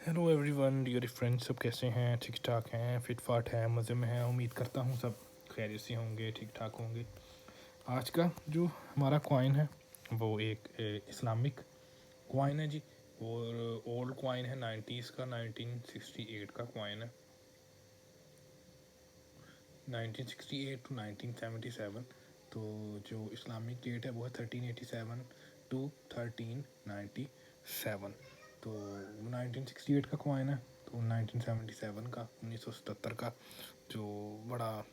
Hello everyone, dear friends, सब कैसे हैं? ठीक ठाक हैं, फिट फाट हैं, मज़े में हैं। उम्मीद करता हूँ सब खैरियत से होंगे, ठीक ठाक होंगे। आज का जो हमारा कॉइन है वो एक इस्लामिक कॉइन है जी। और ओल्ड कॉइन है 90s का, 1968 का कॉइन है, 1968 टू 1977। तो जो इस्लामिक डेट है वो है 1387 टू 1397। तो 1968 का कॉइन है, तो 1977 का, 1977 का, जो बड़ा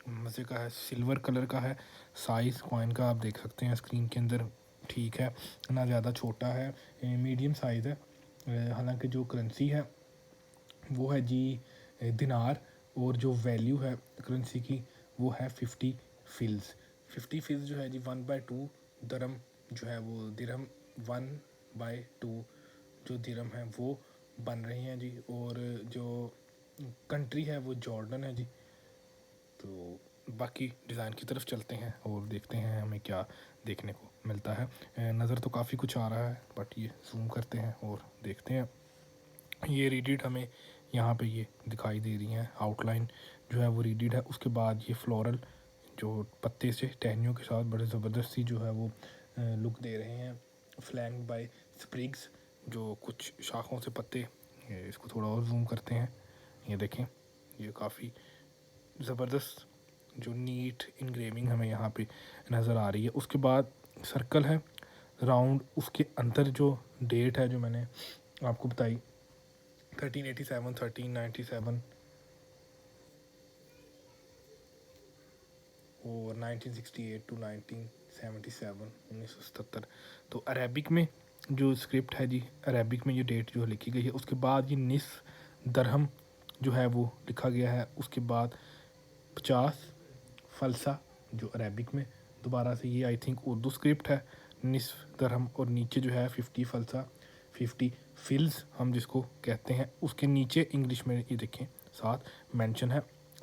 मज़े का है, सिल्वर कलर का है। साइज़ कॉइन का आप देख सकते हैं स्क्रीन के अंदर, ठीक है ना, ज़्यादा छोटा है, मीडियम साइज़ है। हालांकि जो करेंसी है वो है जी दिनार, और जो वैल्यू है करेंसी की वो है 50 फिल्स। 50 फिल्स जो है जी 1/2 दरम जो है वो दिरहम, 1/2 जो दिरहम है वो बन रही हैं जी। और जो कंट्री है वो जॉर्डन है जी। तो बाकी डिज़ाइन की तरफ चलते हैं और देखते हैं हमें क्या देखने को मिलता है। नज़र तो काफ़ी कुछ आ रहा है, बट ये जूम करते हैं और देखते हैं। ये रीडिड हमें यहाँ पे ये दिखाई दे रही हैं, आउटलाइन जो है वो रीडिड है। उसके बाद ये फ्लोरल जो पत्ते से टहनियों के साथ बड़े ज़बरदस्ती जो है वो लुक दे रहे हैं, फ्लैंक्ड बाय स्प्रिग्स, जो कुछ शाखों से पत्ते। इसको थोड़ा और जूम करते हैं, ये देखें, ये काफ़ी ज़बरदस्त जो नीट इनग्रेविंग हमें यहाँ पे नज़र आ रही है। उसके बाद सर्कल है राउंड, उसके अंदर जो डेट है जो मैंने आपको बताई 1387, 1397 और 1968 टू 1977, 1977। तो अरेबिक में जो स्क्रिप्ट है जी, अरेबिक में ये डेट जो लिखी गई है। उसके बाद ये निस्फ दरहम जो है वो लिखा गया है। उसके बाद 50 फलसा जो अरेबिक में, दोबारा से ये आई थिंक उर्दू स्क्रिप्ट है, निस्फ दरहम, और नीचे जो है 50 फलसा, 50 फिल्स हम जिसको कहते हैं, उसके नीचे इंग्लिश में ये देखें साथ मेंशन है।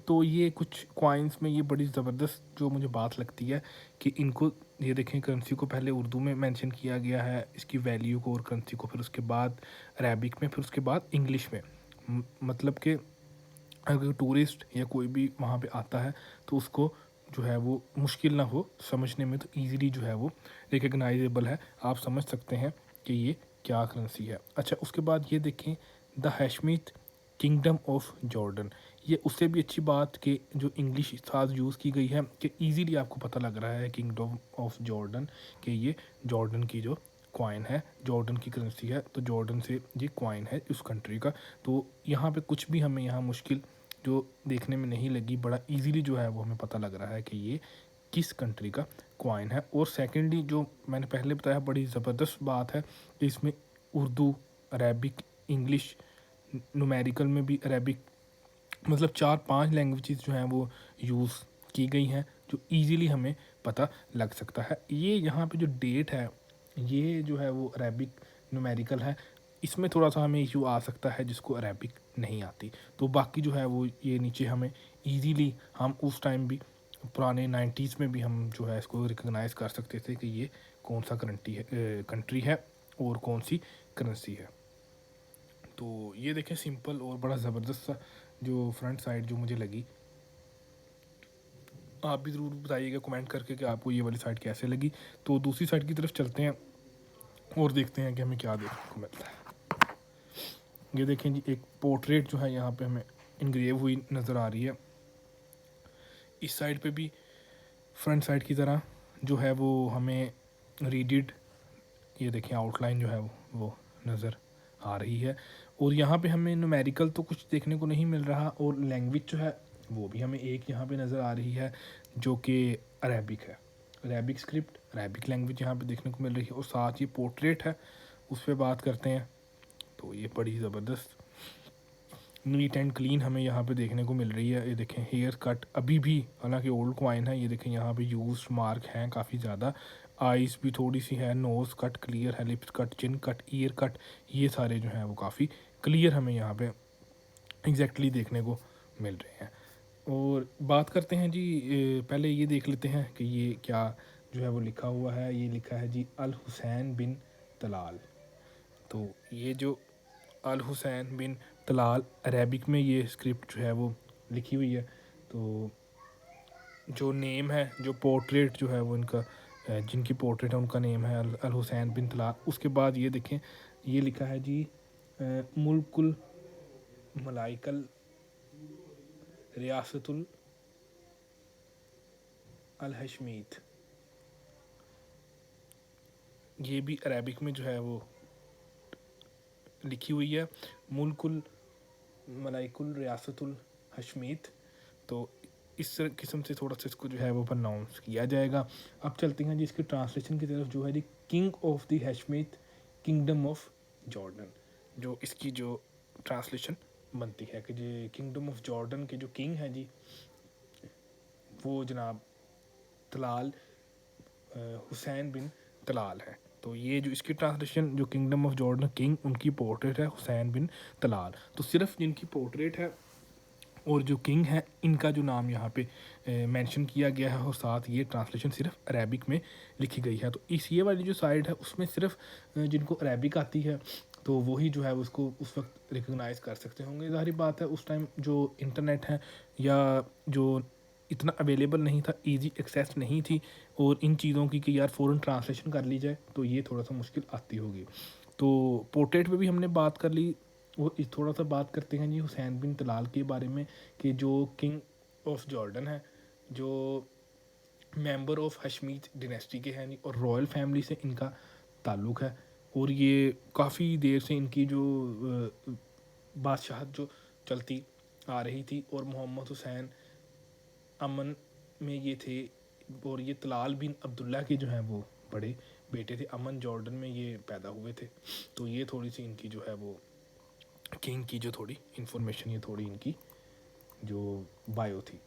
तो ये कुछ कॉइन्स में ये बड़ी ज़बरदस्त जो मुझे बात लगती है कि इनको ये देखें, करेंसी को पहले उर्दू में मेंशन किया गया है, इसकी वैल्यू को और करेंसी को, फिर उसके बाद अरेबिक में, फिर उसके बाद इंग्लिश में। मतलब कि अगर टूरिस्ट या कोई भी वहाँ पे आता है तो उसको जो है वो मुश्किल ना हो समझने में, तो ईज़िली जो है वो रिकग्नाइजेबल है, आप समझ सकते हैं कि ये क्या करेंसी है। अच्छा, उसके बाद ये देखें, द हैशमीत किंगडम ऑफ जॉर्डन। ये उससे भी अच्छी बात कि जो इंग्लिश साथ यूज़ की गई है कि ईज़िली आपको पता लग रहा है किंगडम ऑफ जॉर्डन, कि ये जॉर्डन की जो कॉइन है, जॉर्डन की करेंसी है, तो जॉर्डन से ये कॉइन है उस कंट्री का। तो यहाँ पे कुछ भी हमें यहाँ मुश्किल जो देखने में नहीं लगी, बड़ा इजीली जो है वो हमें पता लग रहा है कि ये किस कंट्री का कॉइन है। और सेकेंडली जो मैंने पहले बताया, बड़ी ज़बरदस्त बात है, इसमें उर्दू, अरेबिक, इंग्लिश, नुमेरिकल में भी अरेबिक, मतलब 4-5 लैंग्वेजेस जो हैं वो यूज़ की गई हैं, जो इजीली हमें पता लग सकता है। ये यहाँ पे जो डेट है ये जो है वो अरेबिक न्यूमेरिकल है, इसमें थोड़ा सा हमें इशू आ सकता है जिसको अरेबिक नहीं आती। तो बाकी जो है वो ये नीचे हमें इजीली, हम उस टाइम भी पुराने 90s में भी हम जो है इसको रिकग्नाइज़ कर सकते थे कि ये कौन सा कंट्री है और कौन सी करेंसी है। तो ये देखें, सिंपल और बड़ा ज़बरदस्त सा जो फ्रंट साइड जो मुझे लगी। आप भी ज़रूर बताइएगा कमेंट करके कि आपको ये वाली साइड कैसे लगी। तो दूसरी साइड की तरफ चलते हैं और देखते हैं कि हमें क्या देखने को मिलता है। ये देखें जी, एक पोर्ट्रेट जो है यहाँ पे हमें इनग्रेव हुई नज़र आ रही है। इस साइड पे भी फ्रंट साइड की तरह जो है वो हमें रीडिड, ये देखें आउटलाइन जो है वो नज़र आ रही है। और यहाँ पे हमें न्यूमेरिकल तो कुछ देखने को नहीं मिल रहा, और लैंग्वेज जो है वो भी हमें एक यहाँ पे नज़र आ रही है जो कि अरेबिक है। अरेबिक स्क्रिप्ट, अरेबिक लैंग्वेज यहाँ पे देखने को मिल रही है, और साथ ये पोर्ट्रेट है, उस पर बात करते हैं। तो ये बड़ी ज़बरदस्त नीट एंड क्लीन हमें यहाँ पे देखने को मिल रही है। ये देखें, हेयर कट अभी भी, हालांकि ओल्ड कॉइन है, ये देखें यहाँ पे यूज मार्क हैं काफ़ी ज़्यादा। आइज़ भी थोड़ी सी है, नोज़ कट क्लियर है, लिप्स कट, चिन कट, ईयर कट, ये सारे जो हैं वो काफ़ी क्लियर हमें यहाँ पे एग्जैक्टली देखने को मिल रहे हैं। और बात करते हैं जी, पहले ये देख लेते हैं कि ये क्या जो है वो लिखा हुआ है। ये लिखा है जी अल हुसैन बिन तलाल। तो ये जो अल हुसैन बिन तलाल, अरेबिक में ये स्क्रिप्ट जो है वो लिखी हुई है। तो जो नेम है, जो पोर्ट्रेट जो है वो इनका, जिनकी पोर्ट्रेट है उनका नेम है अल हुसैन बिन तलाल। उसके बाद ये देखें, ये लिखा है जी मुल्कुल मलाइकल रियासतुल अल हशमीत। ये भी अरेबिक में जो है वो लिखी हुई है, मुल्कुल मलाइकुल रियासतुल हशमीत। तो इस किस्म से थोड़ा सा इसको जो है वो प्रोनाउंस किया जाएगा। अब चलते हैं जी इसकी ट्रांसलेशन की तरफ, जो है जी king of the Hashemite kingdom of Jordan. जो इसकी जो ट्रांसलेशन बनती है कि जी किंगडम ऑफ जॉर्डन के जो किंग हैं जी वो जनाब तलाल हुसैन बिन तलाल है। तो ये जो इसकी ट्रांसलेशन, जो किंगडम ऑफ जॉर्डन किंग, उनकी पोर्ट्रेट है हुसैन बिन तलाल। तो सिर्फ जिनकी पोर्ट्रेट है और जो किंग है इनका जो नाम यहाँ पे मेंशन किया गया है, और साथ ये ट्रांसलेशन सिर्फ अरेबिक में लिखी गई है। तो इस ये वाली जो साइड है उसमें सिर्फ जिनको अरेबिक आती है तो वही जो है उसको उस वक्त रिकग्नाइज़ कर सकते होंगे। ज़ाहिर बात है उस टाइम जो इंटरनेट है या जो इतना अवेलेबल नहीं था, इजी एक्सेस नहीं थी और इन चीज़ों की कि यार फ़ौरन ट्रांसलेशन कर ली जाए, तो ये थोड़ा सा मुश्किल आती होगी। तो पोर्ट्रेट पे भी हमने बात कर ली। वो थोड़ा सा बात करते हैं जी हुसैन बिन तलाल के बारे में कि जो किंग ऑफ जॉर्डन है, जो मेंबर ऑफ हशमीद डिनेस्टी के हैं और रॉयल फैमिली से इनका ताल्लुक़ है। और ये काफ़ी देर से इनकी जो बादशाहत जो चलती आ रही थी, और मोहम्मद हुसैन अमन में ये थे। और ये तलाल बिन अब्दुल्ला के जो हैं वो बड़े बेटे थे, अमन जॉर्डन में ये पैदा हुए थे। तो ये थोड़ी सी इनकी जो है वो किंग की जो थोड़ी इन्फॉर्मेशन, ये थोड़ी इनकी जो बायो थी।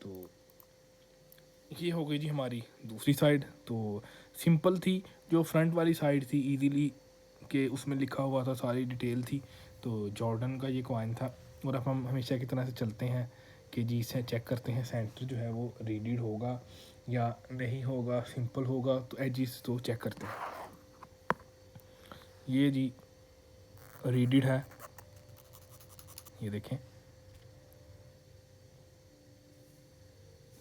तो ये हो गई जी हमारी दूसरी साइड। तो सिंपल थी, जो फ्रंट वाली साइड थी ईजीली के उसमें लिखा हुआ था, सारी डिटेल थी। तो जॉर्डन का ये कॉइन था। और अब हम हमेशा की तरह से चलते हैं कि जी इसे चेक करते हैं सेंटर जो है वो रीडिड होगा या नहीं होगा, सिंपल होगा। तो एजिस तो चेक करते हैं। ये जी रीडिड है, ये देखें।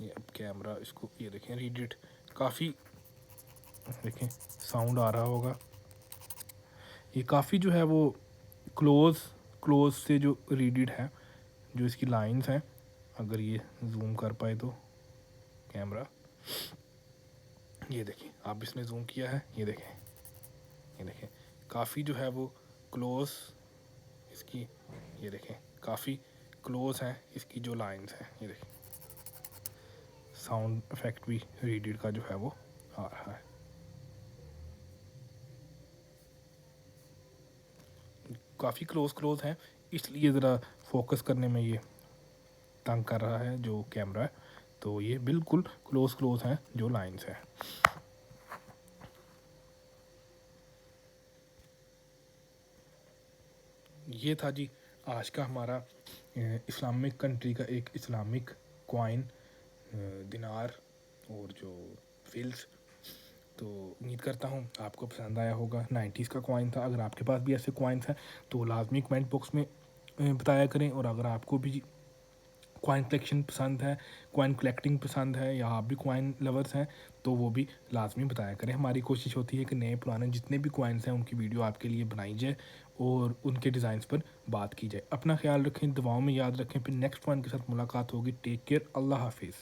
ये अब कैमरा इसको, ये देखें रीडिड, काफ़ी देखें साउंड आ रहा होगा। ये काफ़ी जो है वो क्लोज से जो रीडिड है, जो इसकी लाइंस हैं। अगर ये जूम कर पाए तो कैमरा, ये देखें आप, इसने जूम किया है, ये देखें काफ़ी जो है वो क्लोज इसकी, ये देखें काफ़ी क्लोज है इसकी जो लाइंस हैं। ये देखें साउंड इफेक्ट भी रीडिड का जो है वो आ रहा है। काफ़ी क्लोज हैं, इसलिए ज़रा फोकस करने में ये तंग कर रहा है जो कैमरा है। तो ये बिल्कुल क्लोज हैं जो लाइंस हैं। ये था जी आज का हमारा इस्लामिक कंट्री का एक इस्लामिक कॉइन, दिनार और जो फिल्स। तो उम्मीद करता हूँ आपको पसंद आया होगा। 90s का कॉइन था। अगर आपके पास भी ऐसे कॉइन्स हैं तो लाजमी कमेंट बॉक्स में बताया करें। और अगर आपको भी कॉइन कलेक्शन पसंद है, कॉइन कलेक्टिंग पसंद है, या आप भी कॉइन लवर्स हैं तो वो भी लाजमी बताया करें। हमारी कोशिश होती है कि नए पुराने जितने भी कॉइन्स हैं उनकी वीडियो आपके लिए बनाई जाए और उनके डिज़ाइंस पर बात की जाए। अपना ख्याल रखें, दुआओं में याद रखें। फिर नेक्स्ट कॉइन के साथ मुलाकात होगी। टेक केयर, अल्लाह हाफिज़।